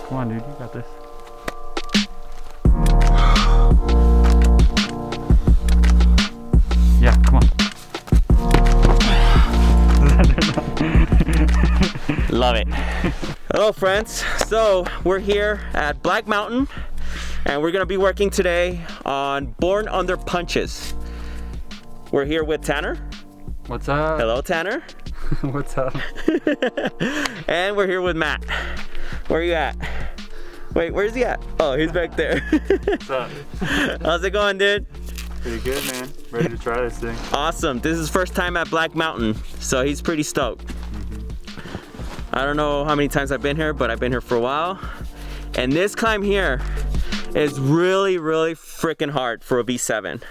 Come on, dude, you got this. Yeah, come on. Love it. Hello friends, so we're here at Black Mountain and we're gonna be working today on Born Under Punches. We're here with Tanner. What's up? Hello Tanner. What's up? And we're here with Matt. Where are you at? Wait, where's he at? Oh, he's back there. What's up? How's it going, dude? Pretty good, man. Ready to try this thing. Awesome. This is his first time at Black Mountain, so he's pretty stoked. I don't know how many times I've been here, but I've been here for a while. And this climb here is really, really freaking hard for a V7.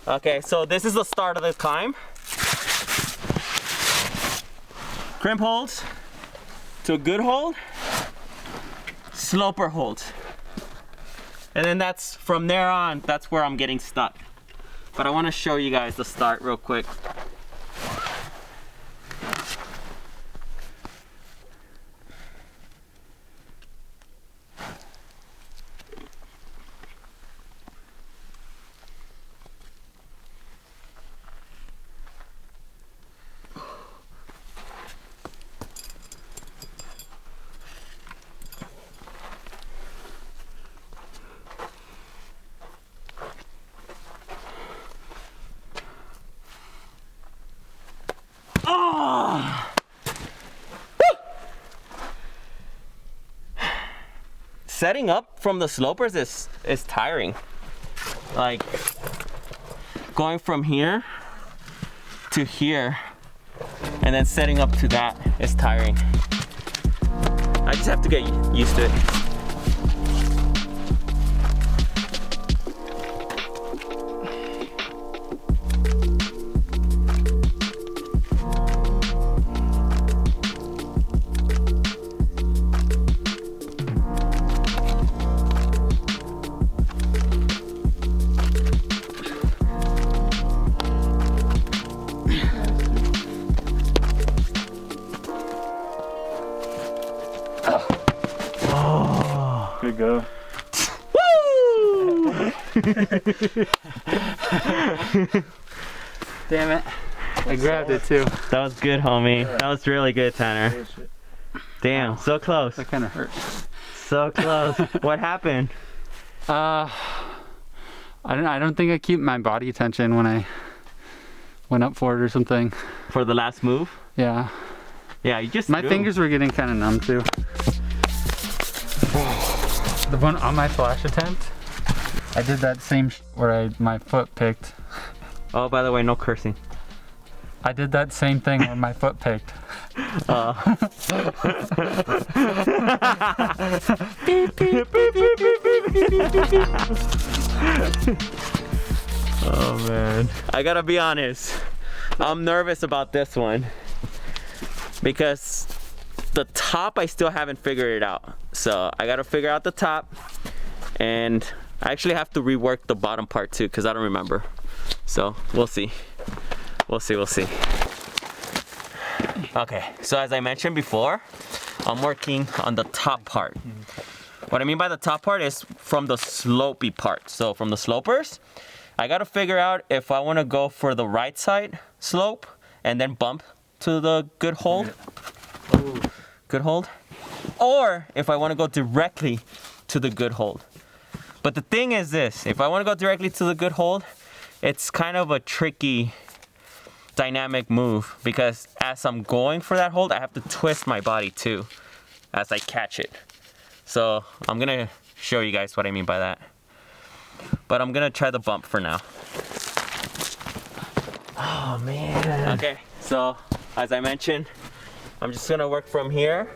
Okay, so this is the start of this climb. Crimp holds to a good hold, sloper holds. And then that's, from there on, that's where I'm getting stuck. But I want to show you guys the start real quick. Setting up from the slopers is tiring. Like going from here to here and then setting up to that is tiring. I just have to get used to it. Good go. Woo! Damn it. I grabbed it too. That was good, homie. That was really good, Tanner. Damn, so close. That kind of hurts. So close. What happened? I don't think I keep my body tension when I went up for it or something. For the last move? Yeah. Yeah, you just My threw. fingers were getting kind of numb too. The one on my flash attempt, I did that same where my foot picked. Oh, by the way, no cursing. I did that same thing where my foot picked. Oh man. I gotta be honest. I'm nervous about this one. Because the top, I still haven't figured it out. So I gotta figure out the top. And I actually have to rework the bottom part too, because I don't remember. So we'll see. We'll see. Okay, so as I mentioned before, I'm working on the top part. What I mean by the top part is from the slopey part. So from the slopers, I gotta figure out if I wanna go for the right side slope and then bump to the good hold. Good hold. Or if I wanna go directly to the good hold. But the thing is this, if I wanna go directly to the good hold, it's kind of a tricky dynamic move because as I'm going for that hold, I have to twist my body too as I catch it. So I'm gonna show you guys what I mean by that. But I'm gonna try the bump for now. Oh man. Okay, so as I mentioned, I'm just gonna work from here,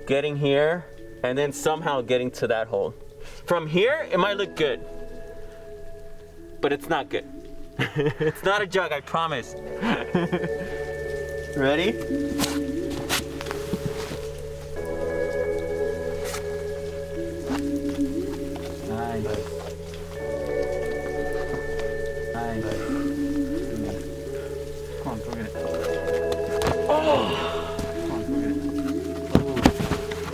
getting here, and then somehow getting to that hold. From here, it might look good, but it's not good. It's not a jug, I promise. Ready? Nice. Nice. Come on, go get it. Oh! Come on, go get it.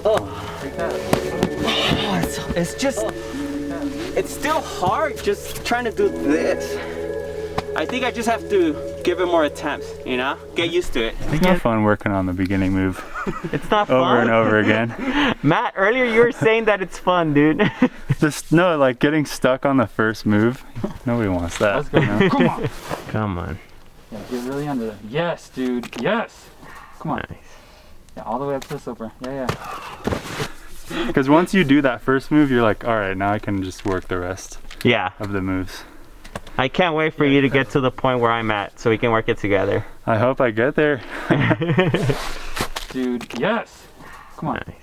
Oh! Take that. it's just, it's still hard just trying to do this. I think I just have to give it more attempts, you know? Get used to it. It's not fun working on the beginning move. It's not fun? Over and over again. Matt, earlier you were saying that it's fun, dude. Just, no, like getting stuck on the first move. Nobody wants that. Let's go. You know? Come on. Come on. Yeah, get really under there. Yes, dude. Yes. Come on. Nice. Yeah, all the way up to the sloper. Yeah, yeah. Because once you do that first move, you're like, all right, now I can just work the rest Yeah. of the moves. I can't wait for you to get to the point where I'm at so we can work it together. I hope I get there. Dude, yes. Come on. Nice.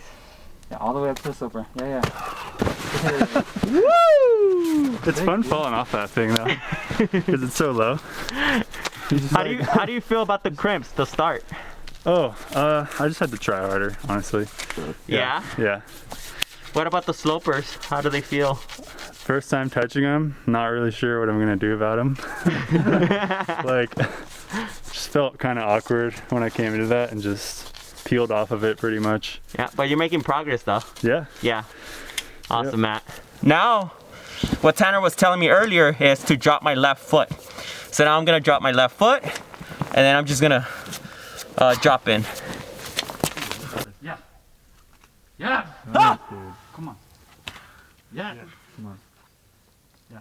Yeah, all the way up to the sloper. Yeah, yeah. Woo! It's fun falling off that thing though, because it's so low. How do you feel about the crimps to start? Oh, I just had to try harder, honestly. Yeah? Yeah. What about the slopers? How do they feel? First time touching them, not really sure what I'm gonna do about them. Like, just felt kind of awkward when I came into that and just peeled off of it pretty much. Yeah, but you're making progress though. Yeah. Yeah. Awesome, Matt. Now, what Tanner was telling me earlier is to drop my left foot. So now I'm gonna drop my left foot, and then I'm just gonna drop in. Yeah. Yeah. Nice, Come on. Yeah. Come on. Yeah.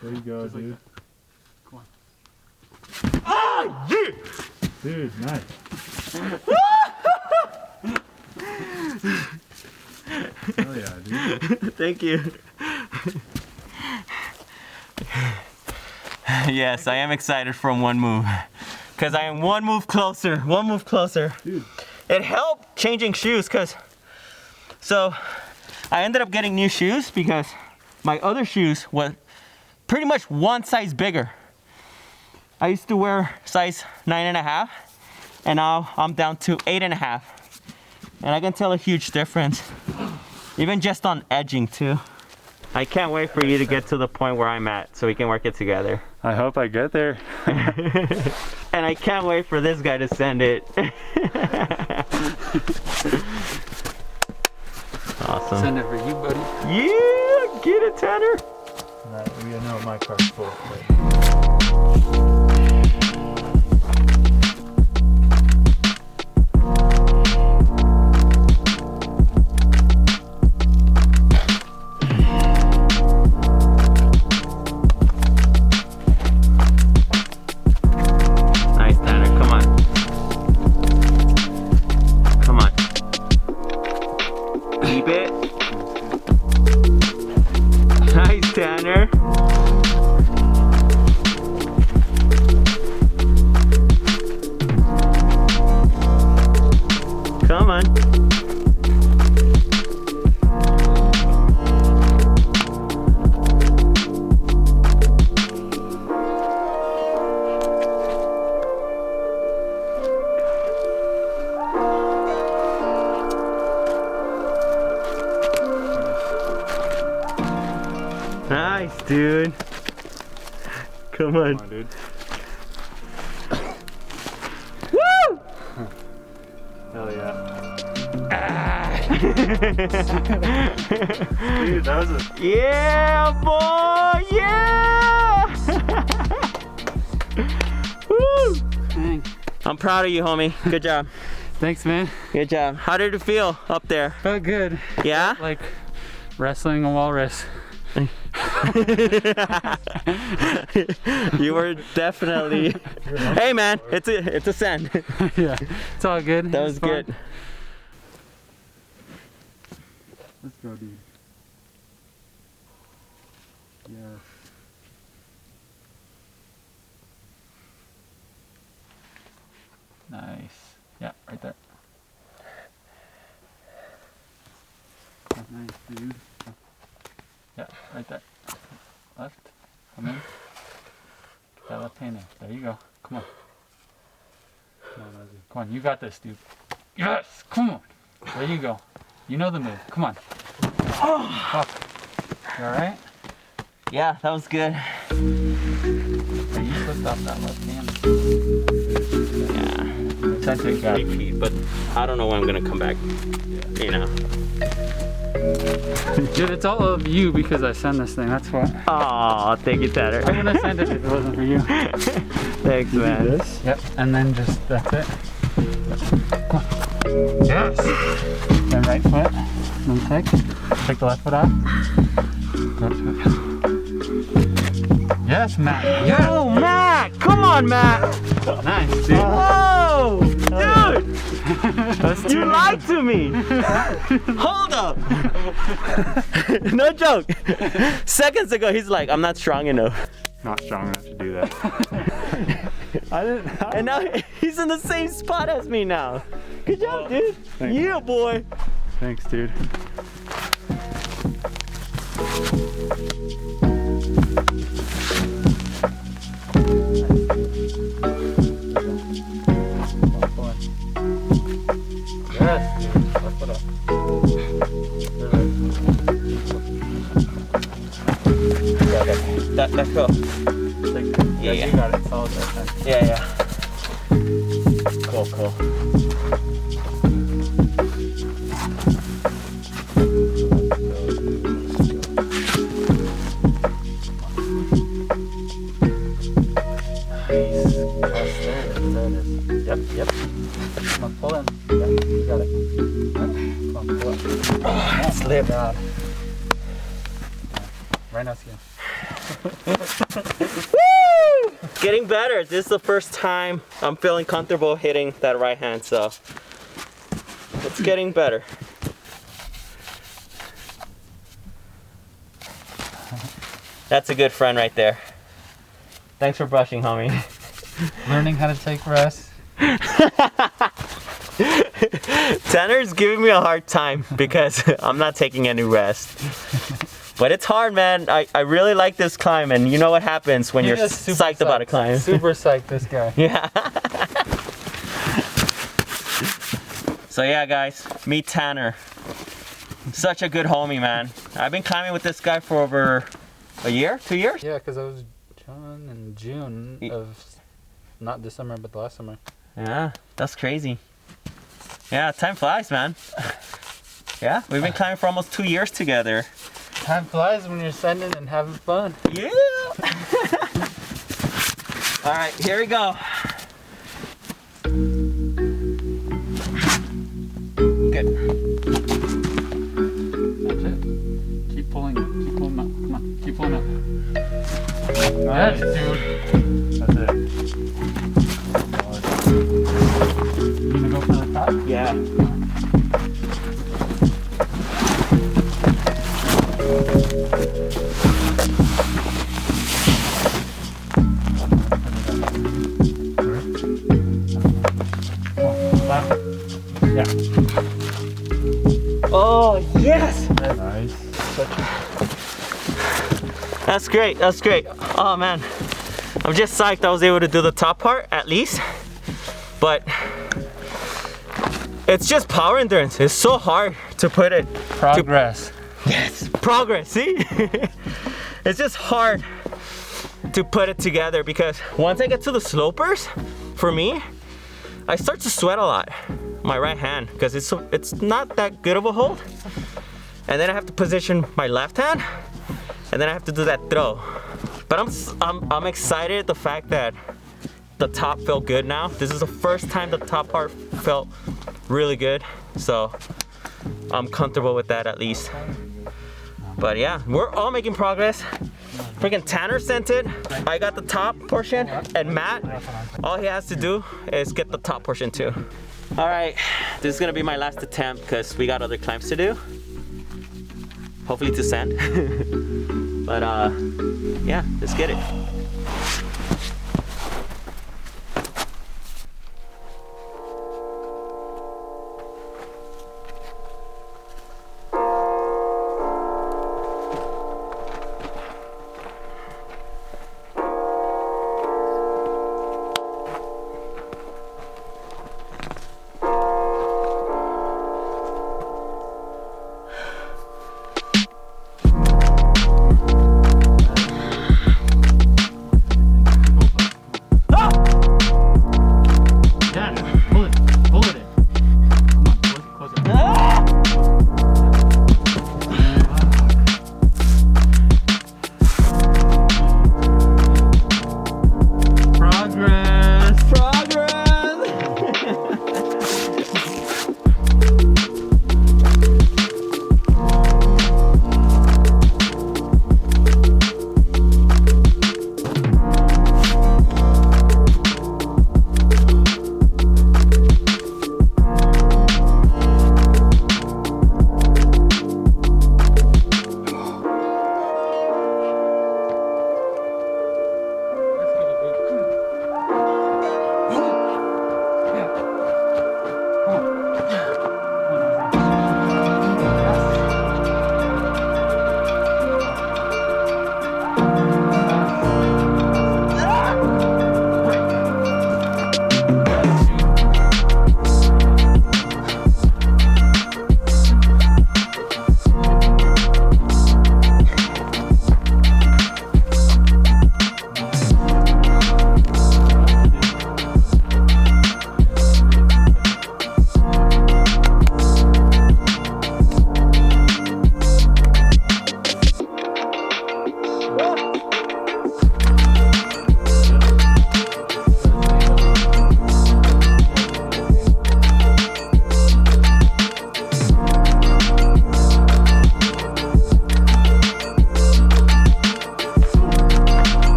There you go, dude. Come on. Ah, yeah! Dude, nice. Hell yeah, dude. Thank you. Yes, I am excited from one move. Because I am one move closer. One move closer. Dude. It helped changing shoes because, so I ended up getting new shoes because my other shoes were pretty much one size bigger. I used to wear size 9.5 and now I'm down to 8.5. And I can tell a huge difference. Even just on edging too. I can't wait for you to get to the point where I'm at so we can work it together. I hope I get there. And I can't wait for this guy to send it. Awesome. Send it for you, buddy. Yeah, get it, Tanner. Right, we know my car's full. Nice, Tanner. Come on. Come on. Keep it. Nice, Tanner. Come on. Nice, dude. Come on. Come on, dude. Woo! Hell yeah. Dude, that was a... Yeah, boy! Yeah! Woo! Dang. I'm proud of you, homie. Good job. Thanks, man. Good job. How did it feel up there? Felt good. Yeah? Like wrestling a walrus. You were definitely. Hey, man, it's a send. Yeah, it's all good. That It was fun. good. Let's go, dude. Yes. Nice. Yeah, right there. Nice, dude. Yeah, right there. Left. Come in. Get that left hand in. There you go. Come on. Come on, Ozzy. Come on. You got this, dude. Yes. Come on. There you go. You know the move. Come on. Up. You alright? Yeah, that was good. Hey, you slipped off that left hand. Yeah. sent it, guys. repeat, but I don't know when I'm gonna come back. You know. Dude, it's all of you because I send this thing. That's why. Aw, thank you, Tanner. I wouldn't have sent it if it wasn't for you. Thanks, man. This? Yep, and then just that's it. Yes. Then right foot. Then take the left foot off. Left foot. Yes, Matt. Yes. Oh, Matt! Come on, Matt! Nice, dude. Oh, dude! You lied to me! Hold up! No joke! Seconds ago, he's like, I'm not strong enough. Not strong enough to do that. I didn't. And now he's in the same spot as me now. Good job, dude. Thanks. Yeah, boy. Thanks, dude. Yes, dude. Left foot up. That's cool. Yeah, yeah. you got it. Solid that time. Yeah. Cool. Yep. Come on, pull in. Yeah, you got it. Come on, pull it. Oh, slip. God. Right now, see. Woo! Getting better. This is the first time I'm feeling comfortable hitting that right hand, so it's getting better. That's a good friend right there. Thanks for brushing, homie. Learning how to take rests. Tanner's giving me a hard time because I'm not taking any rest. But it's hard, man. I really like this climb, and you know what happens when you're psyched about a climb. Super psyched, this guy. Yeah. So yeah, guys, meet Tanner. Such a good homie, man. I've been climbing with this guy for over a year, 2 years. Yeah, because I was done in June of, not this summer, but the last summer. Yeah, that's crazy. Yeah, time flies, man. Yeah, we've been climbing for almost 2 years together. Time flies when you're sending and having fun. Yeah. All right, here we go. Good. That's it. Keep pulling up. Keep pulling up. Come on. Keep pulling up. Yes, dude. That's it. You gonna go for the top? Yeah. Yeah. Oh, yes. Nice. That's great. That's great. Oh, man. I'm just psyched I was able to do the top part at least. But it's just power endurance. It's so hard to put it. Progress. Yes, progress. See? It's just hard to put it together because once I get to the slopers, for me, I start to sweat a lot. My right hand, because it's not that good of a hold. And then I have to position my left hand, and then I have to do that throw. But I'm excited the fact that the top felt good now. This is the first time the top part felt really good, so I'm comfortable with that at least. But yeah, we're all making progress. Freaking Tanner sent it. I got the top portion, and Matt, all he has to do is get the top portion too. All right, this is gonna be my last attempt because we got other climbs to do. Hopefully to sand. But yeah, let's get it.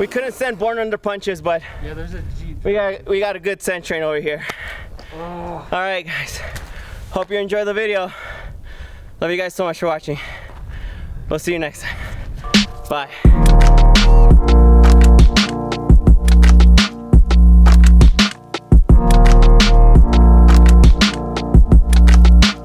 couldn't stand born under punches, but Yeah, there's a Jeep. we got a good scent train over here. Oh. All right, guys. Hope you enjoyed the video. Love you guys so much for watching. We'll see you next time. Bye.